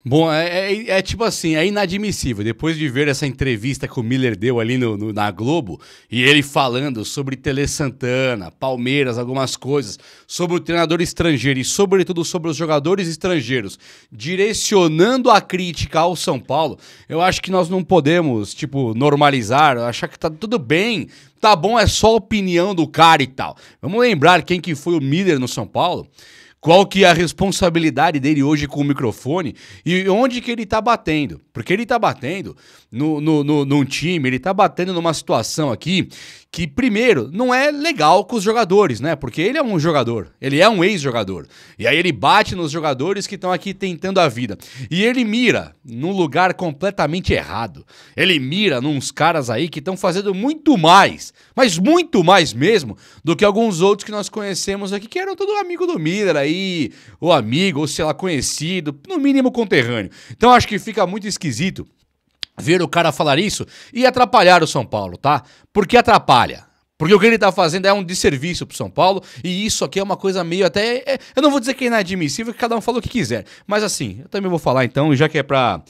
Bom, é tipo assim, é inadmissível. Depois de ver essa entrevista que o Miller deu ali na Globo, e ele falando sobre Tele Santana, Palmeiras, algumas coisas, sobre o treinador estrangeiro e sobretudo sobre os jogadores estrangeiros, direcionando a crítica ao São Paulo, eu acho que nós não podemos, tipo, normalizar, achar que tá tudo bem, tá bom, é só a opinião do cara e tal. Vamos lembrar quem que foi o Miller no São Paulo? Qual que é a responsabilidade dele hoje com o microfone e onde que ele tá batendo. Porque ele tá batendo num time, ele tá batendo numa situação aqui que, primeiro, não é legal com os jogadores, né? Porque ele é um jogador, ele é um ex-jogador. E aí ele bate nos jogadores que estão aqui tentando a vida. E ele mira num lugar completamente errado. Ele mira nos caras aí que estão fazendo muito mais, mas muito mais mesmo, do que alguns outros que nós conhecemos aqui, que eram todo amigo do Miller aí, ou amigo, ou sei lá, conhecido, no mínimo conterrâneo. Então acho que fica muito esquisito ver o cara falar isso e atrapalhar o São Paulo, tá? Porque atrapalha. Porque o que ele tá fazendo é um desserviço pro São Paulo e isso aqui é uma coisa meio até... eu não vou dizer que é inadmissível, que cada um fala o que quiser. Mas assim, eu também vou falar então, já que é pra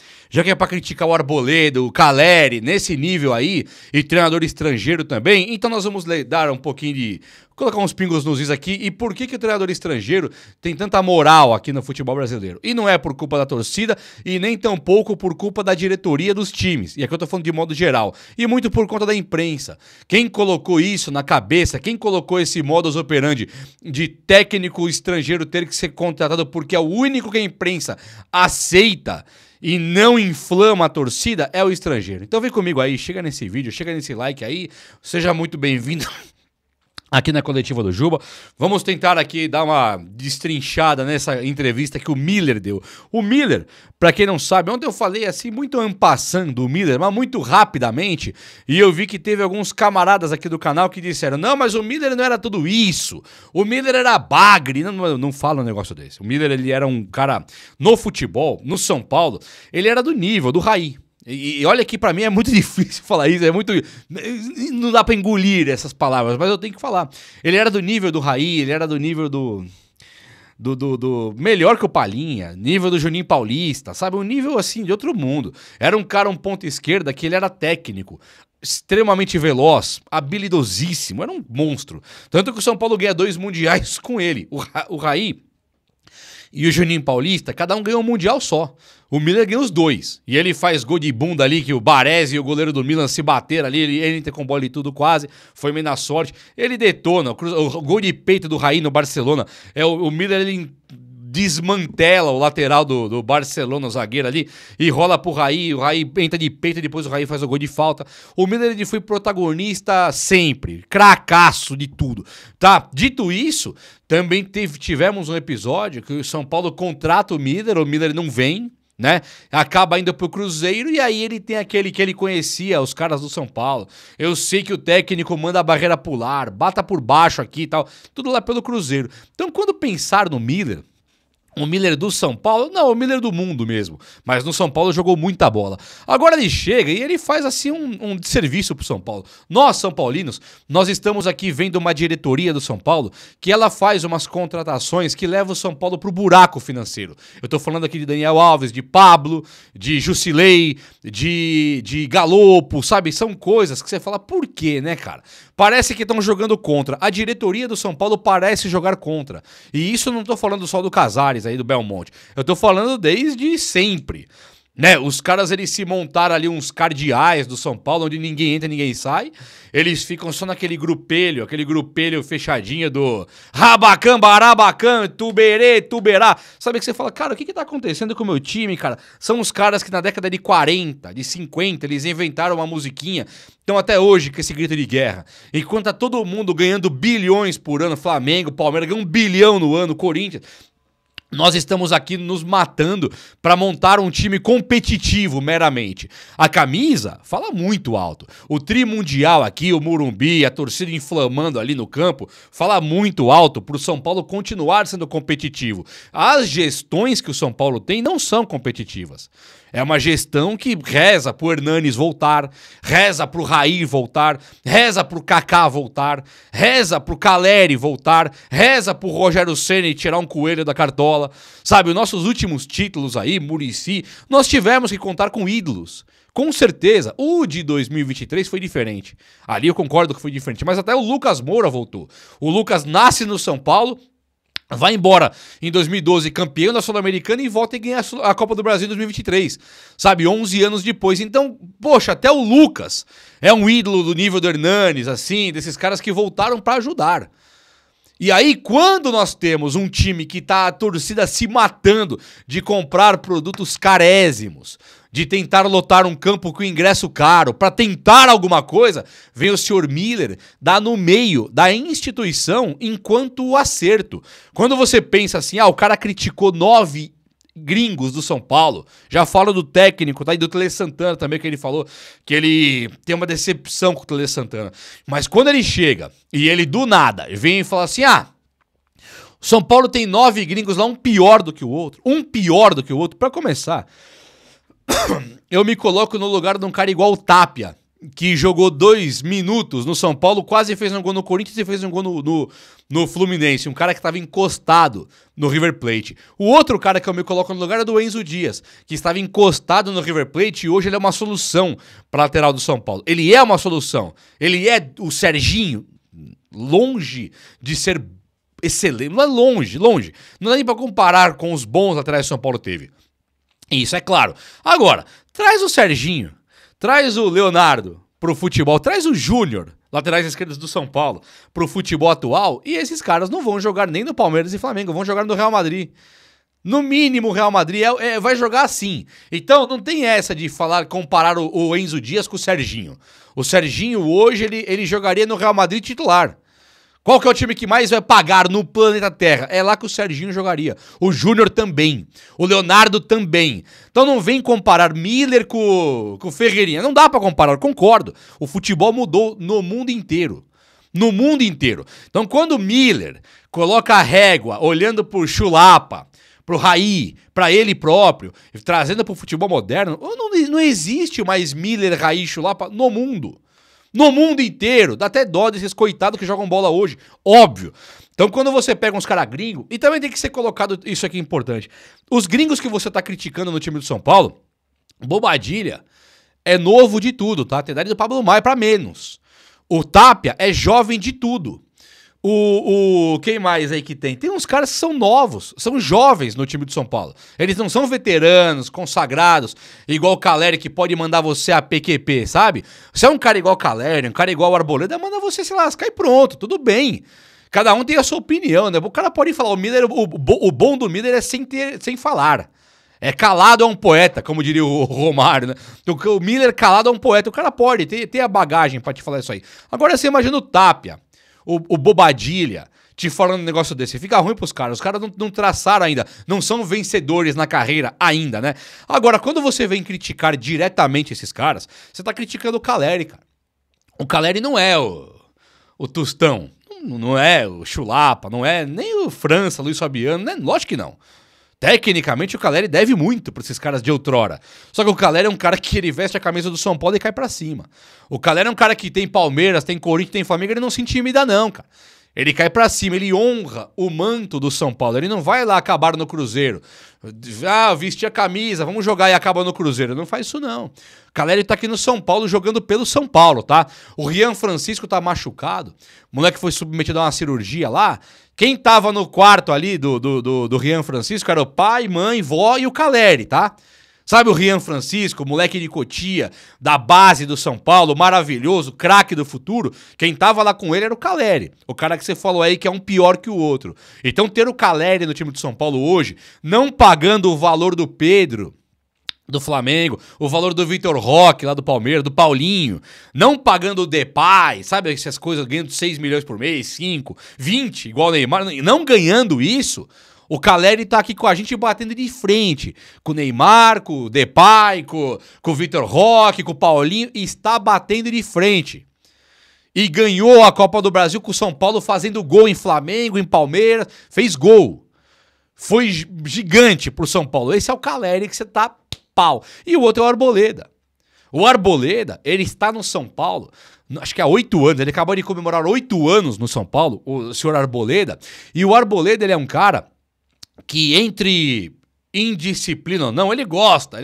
criticar o Arboleda, o Caleri, nesse nível aí, e treinador estrangeiro também, então nós vamos dar um pouquinho de... colocar uns pingos nos is aqui. E por que o treinador estrangeiro tem tanta moral aqui no futebol brasileiro? E não é por culpa da torcida e nem tampouco por culpa da diretoria dos times. E aqui eu tô falando de modo geral. E muito por conta da imprensa. Quem colocou isso na cabeça, quem colocou esse modus operandi de técnico estrangeiro ter que ser contratado porque é o único que a imprensa aceita e não inflama a torcida, é o estrangeiro. Então vem comigo aí, chega nesse vídeo, chega nesse like aí, seja muito bem-vindo aqui na coletiva do Juba. Vamos tentar aqui dar uma destrinchada nessa entrevista que o Miller deu. O Miller, pra quem não sabe, ontem eu falei assim muito en passant do Miller, mas muito rapidamente, e eu vi que teve alguns camaradas aqui do canal que disseram, não, mas o Miller não era tudo isso, o Miller era bagre. Não fala um negócio desse. O Miller, ele era um cara no futebol, no São Paulo, ele era do nível, do Raí. E olha que pra mim é muito difícil falar isso, é muito... não dá pra engolir essas palavras, mas eu tenho que falar. Ele era do nível do Raí, ele era do nível do melhor que o Palhinha, nível do Juninho Paulista, sabe? Um nível assim de outro mundo. Era um cara, um ponta esquerda, que ele era técnico, extremamente veloz, habilidosíssimo, era um monstro. Tanto que o São Paulo ganha 2 mundiais com ele. O Raí e o Juninho Paulista, cada um ganhou um mundial só. O Miller ganhou os 2. E ele faz gol de bunda ali, que o Baresi e o goleiro do Milan se bateram ali, ele entra com bola e tudo quase, foi meio na sorte. Ele detona, o gol de peito do Raí no Barcelona, o Miller, ele desmantela o lateral do Barcelona, o zagueiro ali, e rola pro Raí, o Raí entra de peito e depois o Raí faz o gol de falta. O Miller, ele foi protagonista sempre, cracaço de tudo, tá? Dito isso, também tivemos um episódio que o São Paulo contrata o Miller não vem, né? Acaba indo pro Cruzeiro e aí ele tem aquele que ele conhecia, os caras do São Paulo. Eu sei que o técnico manda a barreira pular, bata por baixo aqui e tal, tudo lá pelo Cruzeiro. Então, quando pensar no Miller, o Miller do São Paulo, não, o Miller do mundo mesmo, mas no São Paulo jogou muita bola. Agora ele chega e ele faz assim um serviço pro São Paulo. Nós, São Paulinos, nós estamos aqui vendo uma diretoria do São Paulo que ela faz umas contratações que levam o São Paulo pro buraco financeiro. Eu tô falando aqui de Daniel Alves, de Pablo, de Jusilei, de Galopo, sabe? São coisas que você fala, por quê, né, cara? Parece que estão jogando contra. A diretoria do São Paulo parece jogar contra. E isso eu não tô falando só do Casares aí, do Belmonte. Eu tô falando desde sempre. Né, os caras, eles se montaram ali uns cardeais do São Paulo, onde ninguém entra, ninguém sai. Eles ficam só naquele grupelho fechadinho do Rabacã, Barabacã, Tuberê, Tuberá. Sabe que você fala, cara, o que tá acontecendo com o meu time, cara? São os caras que na década de 40, de 50, eles inventaram uma musiquinha. Então até hoje com esse grito de guerra. Enquanto tá todo mundo ganhando bilhões por ano, Flamengo, Palmeiras ganham 1 bilhão no ano, Corinthians... Nós estamos aqui nos matando para montar um time competitivo meramente. A camisa fala muito alto. O tri mundial aqui, o Morumbi, a torcida inflamando ali no campo, fala muito alto para o São Paulo continuar sendo competitivo. As gestões que o São Paulo tem não são competitivas. É uma gestão que reza pro Hernanes voltar, reza pro Raí voltar, reza pro Kaká voltar, reza pro Caleri voltar, reza pro Rogério Ceni tirar um coelho da cartola. bola. Sabe, os nossos últimos títulos aí, Muricy, nós tivemos que contar com ídolos. Com certeza, o de 2023 foi diferente. Ali eu concordo que foi diferente, mas até o Lucas Moura voltou. O Lucas nasce no São Paulo, vai embora em 2012 campeão da Sul-Americana e volta e ganha a Copa do Brasil em 2023, sabe, 11 anos depois. Então, poxa, até o Lucas é um ídolo do nível do Hernanes, assim, desses caras que voltaram pra ajudar. E aí, quando nós temos um time que tá a torcida se matando de comprar produtos carésimos, de tentar lotar um campo com ingresso caro, pra tentar alguma coisa, vem o senhor Miller dar no meio da instituição enquanto o acerto. Quando você pensa assim, o cara criticou 9 gringos do São Paulo, já falo do técnico, tá? E do Tele Santana também, que ele falou que ele tem uma decepção com o Tele Santana. Mas quando ele chega e ele do nada vem e fala assim, São Paulo tem 9 gringos lá, um pior do que o outro, pra começar, eu me coloco no lugar de um cara igual o Tapia, que jogou 2 minutos no São Paulo, quase fez um gol no Corinthians e fez um gol no Fluminense. Um cara que estava encostado no River Plate. O outro cara que eu me coloco no lugar é do Enzo Dias, que estava encostado no River Plate e hoje ele é uma solução para lateral do São Paulo. Ele é uma solução. Ele é o Serginho, longe de ser excelente. Não é longe. Não dá nem para comparar com os bons laterais que o São Paulo teve. Isso é claro. Agora, traz o Serginho, traz o Leonardo pro futebol, traz o Júnior, laterais esquerdos do São Paulo, pro futebol atual, e esses caras não vão jogar nem no Palmeiras e Flamengo, vão jogar no Real Madrid. No mínimo, o Real Madrid vai jogar assim. Então, não tem essa de comparar o Enzo Dias com o Serginho. O Serginho, hoje, ele jogaria no Real Madrid titular. Qual que é o time que mais vai pagar no planeta Terra? É lá que o Serginho jogaria. O Júnior também. O Leonardo também. Então não vem comparar Miller com o Ferreirinha. Não dá pra comparar, concordo. O futebol mudou no mundo inteiro. No mundo inteiro. Então quando o Miller coloca a régua olhando pro Chulapa, pro Raí, pra ele próprio, trazendo pro futebol moderno, não existe mais Miller, Raí e Chulapa no mundo. No mundo inteiro. Dá até dó desses coitados que jogam bola hoje. Óbvio. Então quando você pega uns caras gringos, e também tem que ser colocado, isso aqui é importante, os gringos que você tá criticando no time do São Paulo, Bobadilha é novo de tudo, tá? Tem idade do Pablo Maia pra menos. O Tapia é jovem de tudo. Quem mais aí que tem? Tem uns caras que são novos, são jovens no time do São Paulo. Eles não são veteranos, consagrados, igual o Caleri que pode mandar você a PQP, sabe? Você é um cara igual o Caleri, um cara igual o Arboleda, manda você se lascar e pronto, tudo bem. Cada um tem a sua opinião, né? O cara pode falar, o bom do Miller é sem falar. É calado é um poeta, como diria o Romário, né? O Miller calado é um poeta, o cara pode ter a bagagem pra te falar isso aí. Agora você imagina o Tapia, o Bobadilha, te falando um negócio desse. Fica ruim pros caras. Os caras não traçaram ainda. Não são vencedores na carreira ainda, né? Agora, quando você vem criticar diretamente esses caras, você tá criticando o Caleri, cara. O Caleri não é o Tostão. Não é o Chulapa. Não é nem o França, Luiz Fabiano. Né? Lógico que não. Tecnicamente, o Caleri deve muito pra esses caras de outrora. Só que o Caleri é um cara que ele veste a camisa do São Paulo e cai pra cima. O Caleri é um cara que tem Palmeiras, tem Corinthians, tem Flamengo, ele não se intimida não, cara. Ele cai pra cima, ele honra o manto do São Paulo. Ele não vai lá acabar no Cruzeiro. Vestir a camisa, vamos jogar e acaba no Cruzeiro. Não faz isso não. O Caleri tá aqui no São Paulo jogando pelo São Paulo, tá? O Rian Francisco tá machucado. O moleque foi submetido a uma cirurgia lá. Quem tava no quarto ali do Rian Francisco era o pai, mãe, vó e o Caleri, tá? Sabe o Rian Francisco, moleque de Cotia, da base do São Paulo, maravilhoso, craque do futuro? Quem tava lá com ele era o Caleri, o cara que você falou aí que é um pior que o outro. Então ter o Caleri no time do São Paulo hoje, não pagando o valor do Pedro, do Flamengo, o valor do Vitor Roque lá do Palmeiras, do Paulinho, não pagando o Depay, sabe essas coisas, ganhando 6 milhões por mês, 5, 20, igual o Neymar, não ganhando isso, o Caleri tá aqui com a gente batendo de frente, com o Neymar, com o Depay, com o Vitor Roque, com o Paulinho, e está batendo de frente. E ganhou a Copa do Brasil com o São Paulo fazendo gol em Flamengo, em Palmeiras, fez gol. Foi gigante pro São Paulo. Esse é o Caleri que você tá pau. E o outro é o Arboleda. O Arboleda, ele está no São Paulo, acho que há 8 anos, ele acabou de comemorar 8 anos no São Paulo, o senhor Arboleda, e o Arboleda, ele é um cara que entre indisciplina ou não, ele gosta,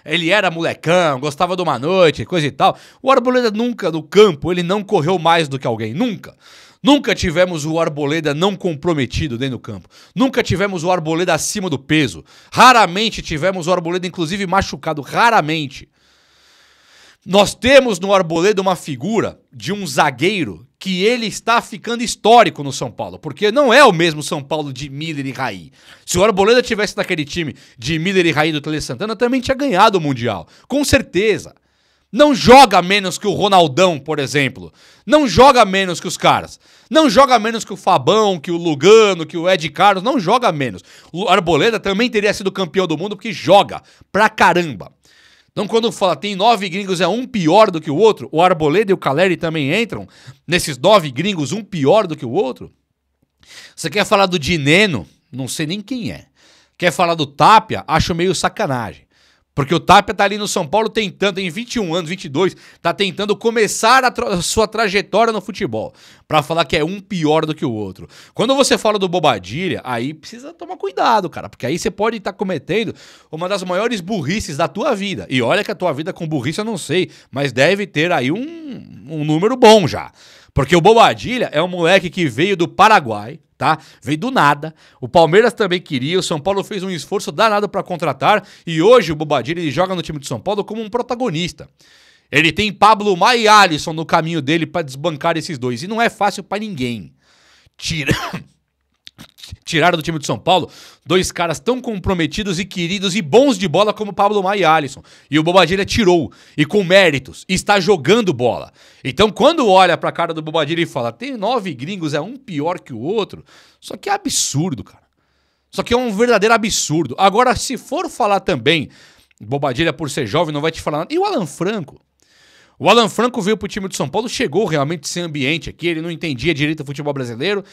ele era molecão, gostava de uma noite, coisa e tal. O Arboleda nunca, no campo, ele não correu mais do que alguém, nunca. Nunca tivemos o Arboleda não comprometido dentro do campo. Nunca tivemos o Arboleda acima do peso. Raramente tivemos o Arboleda, inclusive, machucado, raramente. Nós temos no Arboleda uma figura de um zagueiro que ele está ficando histórico no São Paulo, porque não é o mesmo São Paulo de Miller e Raí. Se o Arboleda tivesse naquele time de Miller e Raí do Tele Santana, também tinha ganhado o Mundial, com certeza. Não joga menos que o Ronaldão, por exemplo. Não joga menos que os caras. Não joga menos que o Fabão, que o Lugano, que o Ed Carlos. Não joga menos. O Arboleda também teria sido campeão do mundo porque joga pra caramba. Então, quando fala tem 9 gringos, é um pior do que o outro, o Arboleda e o Caleri também entram nesses 9 gringos, um pior do que o outro. Você quer falar do Dineno? Não sei nem quem é. Quer falar do Tapia? Acho meio sacanagem. Porque o Tapia tá ali no São Paulo tentando, tem 21 anos, 22, tá tentando começar a sua trajetória no futebol. Pra falar que é um pior do que o outro. Quando você fala do Bobadilha, aí precisa tomar cuidado, cara. Porque aí você pode estar cometendo uma das maiores burrices da tua vida. E olha que a tua vida com burrice eu não sei, mas deve ter aí um número bom já. Porque o Bobadilha é um moleque que veio do Paraguai, tá? Veio do nada. O Palmeiras também queria, o São Paulo fez um esforço danado para contratar e hoje o Bobadilha ele joga no time de São Paulo como um protagonista. Ele tem Pablo Maia e Alisson no caminho dele para desbancar esses dois e não é fácil para ninguém. Tiraram do time de São Paulo 2 caras tão comprometidos e queridos e bons de bola como Pablo Maia e Alisson. E o Bobadilha tirou, e com méritos, está jogando bola. Então quando olha pra cara do Bobadilha e fala, tem 9 gringos, é um pior que o outro, só que é absurdo, cara. Só que é um verdadeiro absurdo. Agora, se for falar também, Bobadilha por ser jovem não vai te falar nada. E o Alan Franco? O Alan Franco veio pro time de São Paulo, chegou realmente sem ambiente aqui, ele não entendia direito o futebol brasileiro,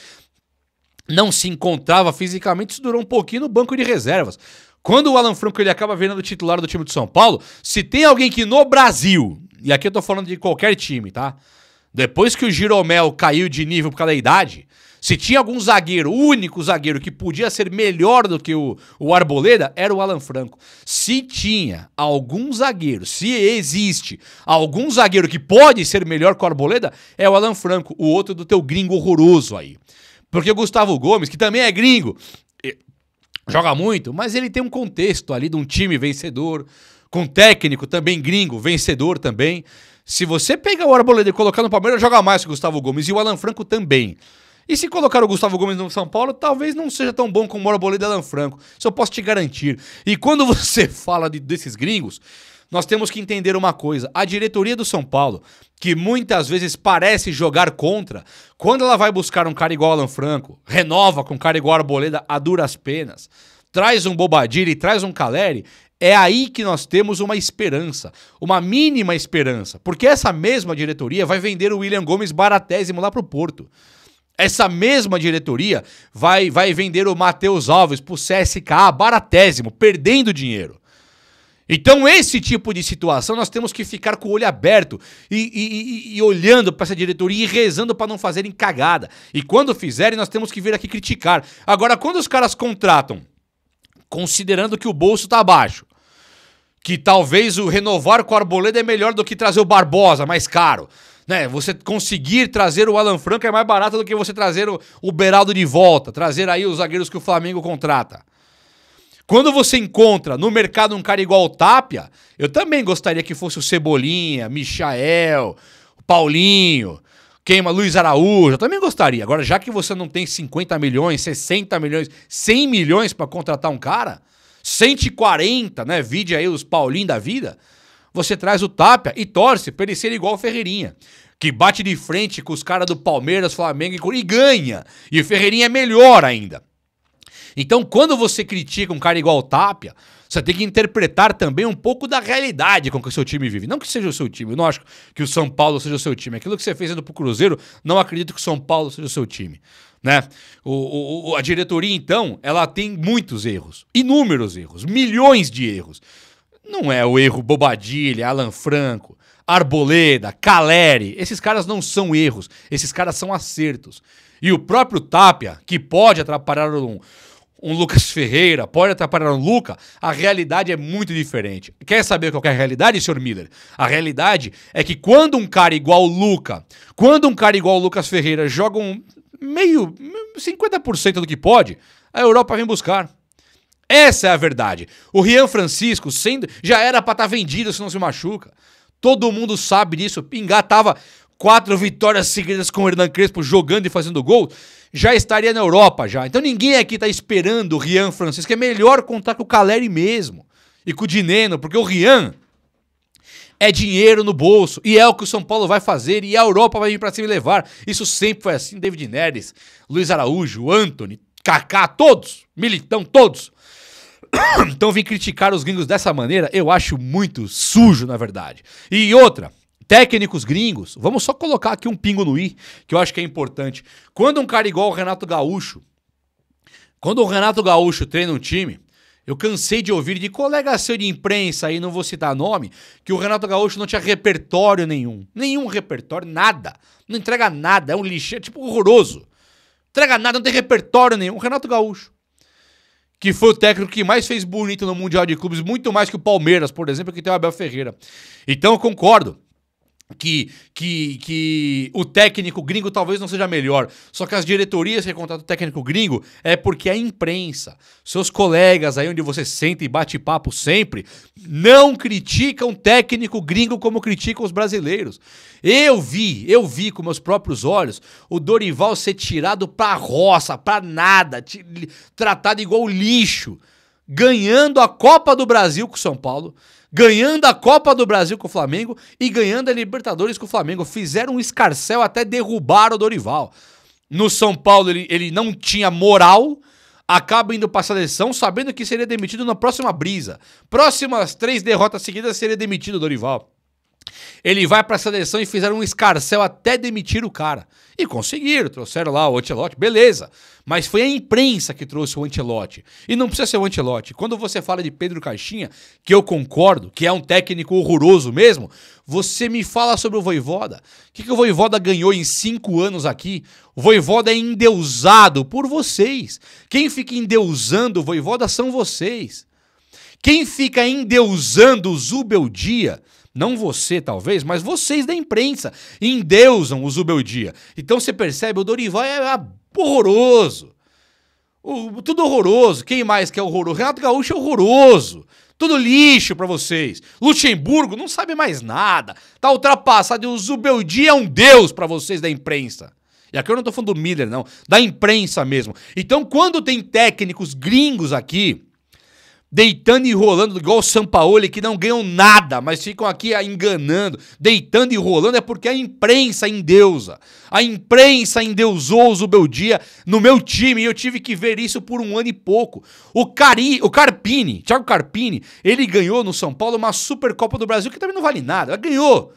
não se encontrava fisicamente, isso durou um pouquinho no banco de reservas. Quando o Alan Franco ele acaba virando titular do time de São Paulo, se tem alguém que no Brasil, e aqui eu tô falando de qualquer time, tá? Depois que o Jeromel caiu de nível por causa da idade, se tinha algum zagueiro, o único zagueiro que podia ser melhor do que o Arboleda, era o Alan Franco. Se tinha algum zagueiro, se existe algum zagueiro que pode ser melhor que o Arboleda, é o Alan Franco, o outro do teu gringo horroroso aí. Porque o Gustavo Gomes, que também é gringo, joga muito, mas ele tem um contexto ali de um time vencedor, com técnico também gringo, vencedor também. Se você pegar o Arboleda e colocar no Palmeiras, joga mais que o Gustavo Gomes e o Alan Franco também. E se colocar o Gustavo Gomes no São Paulo, talvez não seja tão bom como o Arboleda e o Alan Franco. Isso eu posso te garantir. E quando você fala desses gringos, nós temos que entender uma coisa. A diretoria do São Paulo, que muitas vezes parece jogar contra, quando ela vai buscar um cara igual o Alan Franco, renova com um cara igual o Arboleda a duras penas, traz um Bobadilha e traz um Caleri, é aí que nós temos uma esperança, uma mínima esperança, porque essa mesma diretoria vai vender o William Gomes baratésimo lá pro Porto. Essa mesma diretoria vai vender o Matheus Alves pro CSKA baratésimo, perdendo dinheiro. Então esse tipo de situação nós temos que ficar com o olho aberto e olhando para essa diretoria e rezando para não fazerem cagada. E quando fizerem nós temos que vir aqui criticar. Agora quando os caras contratam, considerando que o bolso tá baixo, que talvez o renovar com o Arboleda é melhor do que trazer o Barbosa, mais caro. Né? Você conseguir trazer o Alan Franco é mais barato do que você trazer o Beraldo de volta, trazer aí os zagueiros que o Flamengo contrata. Quando você encontra no mercado um cara igual o Tapia, eu também gostaria que fosse o Cebolinha, Michael, o Paulinho, Luiz Araújo, eu também gostaria. Agora, já que você não tem 50 milhões, 60 milhões, 100 milhões para contratar um cara, 140, né, vide aí os Paulinho da vida, você traz o Tapia e torce pra ele ser igual o Ferreirinha, que bate de frente com os caras do Palmeiras, Flamengo e ganha. E o Ferreirinha é melhor ainda. Então, quando você critica um cara igual o Tapia, você tem que interpretar também um pouco da realidade com que o seu time vive. Não que seja o seu time, eu não acho que o São Paulo seja o seu time. Aquilo que você fez indo pro Cruzeiro, não acredito que o São Paulo seja o seu time. Né? A diretoria, então, ela tem muitos erros, inúmeros erros, milhões de erros. Não é o erro Bobadilha, Alan Franco, Arboleda, Caleri. Esses caras não são erros, esses caras são acertos. E o próprio Tapia, que pode atrapalhar um Lucas Ferreira, pode atrapalhar um Luca, a realidade é muito diferente. Quer saber qual que é a realidade, senhor Miller? A realidade é que quando um cara igual o Luca, quando um cara igual o Lucas Ferreira joga 50% do que pode, a Europa vem buscar. Essa é a verdade. O Rian Francisco já era pra estar vendido se não se machuca. Todo mundo sabe disso. Pingá tava 4 vitórias seguidas com o Hernan Crespo jogando e fazendo gol. Já estaria na Europa já. Então ninguém aqui tá esperando o Rian Francisco. É melhor contar com o Caleri mesmo. E com o Dineno, porque o Rian é dinheiro no bolso. E é o que o São Paulo vai fazer. E a Europa vai vir pra cima e levar. Isso sempre foi assim. David Neres, Luiz Araújo, Antony, Kaká, todos. Militão, todos. Então vir criticar os gringos dessa maneira, eu acho muito sujo, na verdade. E outra, técnicos gringos, vamos só colocar aqui um pingo no i, que eu acho que é importante. Quando um cara igual o Renato Gaúcho, treina um time, eu cansei de ouvir de colega seu de imprensa aí, não vou citar nome, que o Renato Gaúcho não tinha repertório nenhum. Nenhum repertório, nada. Não entrega nada, é um lixo, é tipo horroroso. Não entrega nada, não tem repertório nenhum. O Renato Gaúcho, que foi o técnico que mais fez bonito no Mundial de Clubes, muito mais que o Palmeiras, por exemplo, que tem o Abel Ferreira. Então eu concordo que o técnico gringo talvez não seja melhor, só que as diretorias que contratam o técnico gringo é porque a imprensa, seus colegas aí onde você senta e bate papo sempre, não criticam o técnico gringo como criticam os brasileiros. Eu vi com meus próprios olhos o Dorival ser tirado pra roça, pra nada, tratado igual lixo, ganhando a Copa do Brasil com o São Paulo, ganhando a Copa do Brasil com o Flamengo e ganhando a Libertadores com o Flamengo. Fizeram um escarcéu até derrubar o Dorival. No São Paulo ele não tinha moral, acaba indo para a seleção sabendo que seria demitido na próxima brisa. Próximas 3 derrotas seguidas seria demitido o Dorival. Ele vai para a seleção e fizeram um escarcéu até demitir o cara. E conseguiram, trouxeram lá o Ancelotti, beleza. Mas foi a imprensa que trouxe o Ancelotti. E não precisa ser o Ancelotti. Quando você fala de Pedro Caixinha, que eu concordo, que é um técnico horroroso mesmo, você me fala sobre o Vojvoda. O que o Vojvoda ganhou em 5 anos aqui? O Vojvoda é endeusado por vocês. Quem fica endeusando o Vojvoda são vocês. Quem fica endeusando o Zubeldia, não você, talvez, mas vocês da imprensa endeusam o Zubeldia. Então você percebe, o Dorival é horroroso. Tudo horroroso. Quem mais que é horroroso? Renato Gaúcho é horroroso. Tudo lixo pra vocês. Luxemburgo não sabe mais nada. Tá ultrapassado. E o Zubeldia é um deus pra vocês da imprensa. E aqui eu não tô falando do Miller, não. Da imprensa mesmo. Então quando tem técnicos gringos aqui deitando e rolando igual o Sampaoli, que não ganham nada, mas ficam aqui enganando, deitando e rolando, é porque a imprensa endeusa. A imprensa endeusou o Zubeldia no meu time, e eu tive que ver isso por 1 ano e pouco. O Carpini, Thiago Carpini, ele ganhou no São Paulo uma Supercopa do Brasil, que também não vale nada, ganhou.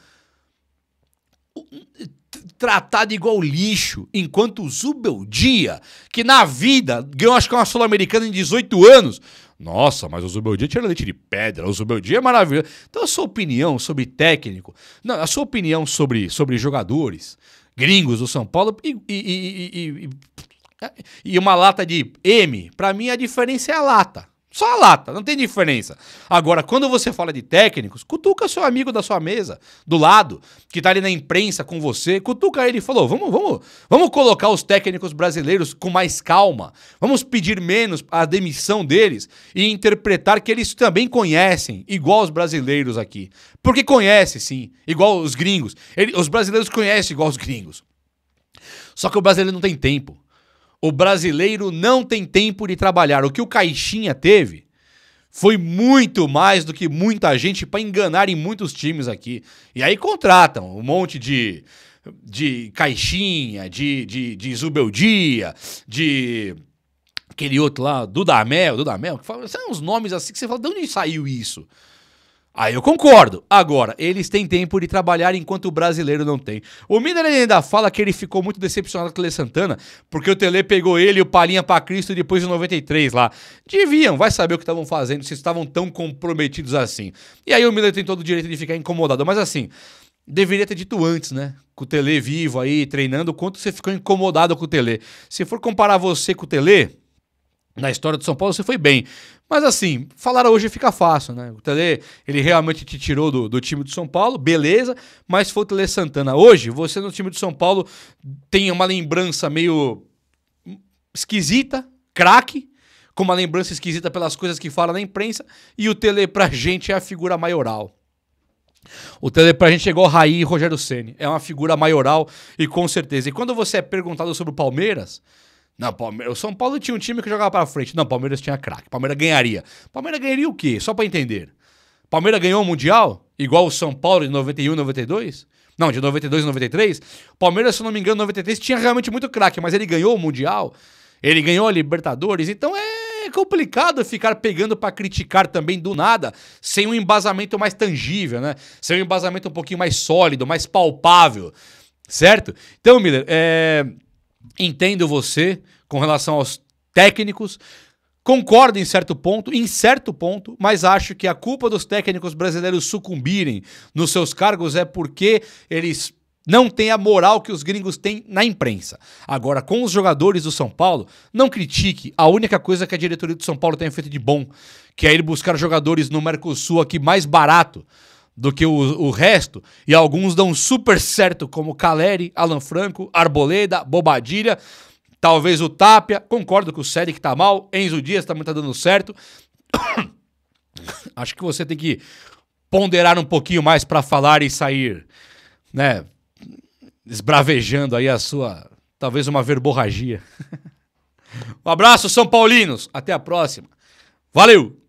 Tratado igual lixo, enquanto o Zubeldia, que na vida ganhou acho que uma Sul-Americana em 18 anos, nossa, mas o Zubeldia tira leite de pedra, o Zubeldia é maravilhoso. Então a sua opinião sobre técnico, não, a sua opinião sobre jogadores gringos do São Paulo e uma lata de M, pra mim a diferença é a lata. Só a lata, não tem diferença. Agora, quando você fala de técnicos, cutuca seu amigo da sua mesa, do lado, que tá ali na imprensa com você, cutuca ele e falou, vamos colocar os técnicos brasileiros com mais calma, vamos pedir menos a demissão deles e interpretar que eles também conhecem, igual os brasileiros aqui. Porque conhece, sim, igual os gringos. Os brasileiros conhecem igual os gringos. Só que o brasileiro não tem tempo. O brasileiro não tem tempo de trabalhar. O que o Caixinha teve foi muito mais do que muita gente para enganar em muitos times aqui. E aí contratam um monte de Caixinha, de Zubeldia, de aquele outro lá, Dudamel, que fala, são uns nomes assim que você fala, de onde saiu isso? Aí eu concordo. Agora, eles têm tempo de trabalhar enquanto o brasileiro não tem. O Miller ainda fala que ele ficou muito decepcionado com o Tele Santana, porque o Tele pegou ele e o Palinha pra Cristo depois de 93 lá. Deviam, vai saber o que estavam fazendo, se estavam tão comprometidos assim. E aí o Miller tem todo o direito de ficar incomodado. Mas assim, deveria ter dito antes, né? Com o Tele vivo aí, treinando, quanto você ficou incomodado com o Tele. Se for comparar você com o Tele, Na história do São Paulo você foi bem. Mas assim, falar hoje fica fácil, né? O Tele, ele realmente te tirou do time do São Paulo, beleza, mas foi o Tele Santana. Hoje, você no time do São Paulo tem uma lembrança meio esquisita, craque, com uma lembrança esquisita pelas coisas que fala na imprensa, e o Tele pra gente é a figura maioral. O Tele pra gente é igual Raí e Rogério Ceni, é uma figura maioral e com certeza. E quando você é perguntado sobre o Palmeiras, não, o São Paulo tinha um time que jogava pra frente. Não, o Palmeiras tinha craque. Palmeiras ganharia. Palmeiras ganharia o quê? Só pra entender. Palmeiras ganhou o Mundial, igual o São Paulo de 91 e 92? Não, de 92 e 93. Palmeiras, se eu não me engano, em 93 tinha realmente muito craque, mas ele ganhou o Mundial, ele ganhou a Libertadores, então é complicado ficar pegando pra criticar também do nada, sem um embasamento mais tangível, né? Sem um embasamento um pouquinho mais sólido, mais palpável, certo? Então, Miller, entendo você com relação aos técnicos, concordo em certo ponto, mas acho que a culpa dos técnicos brasileiros sucumbirem nos seus cargos é porque eles não têm a moral que os gringos têm na imprensa. Agora, com os jogadores do São Paulo, não critique a única coisa que a diretoria do São Paulo tem feito de bom, que é ir buscar jogadores no Mercosul aqui mais barato do que o resto, e alguns dão super certo, como Caleri, Alan Franco, Arboleda, Bobadilha, talvez o Tapia, concordo que o Cedric tá mal, Enzo Dias também tá dando certo. Acho que você tem que ponderar um pouquinho mais para falar e sair, né, esbravejando aí a sua, talvez uma verborragia. Um abraço, São Paulinos, até a próxima. Valeu!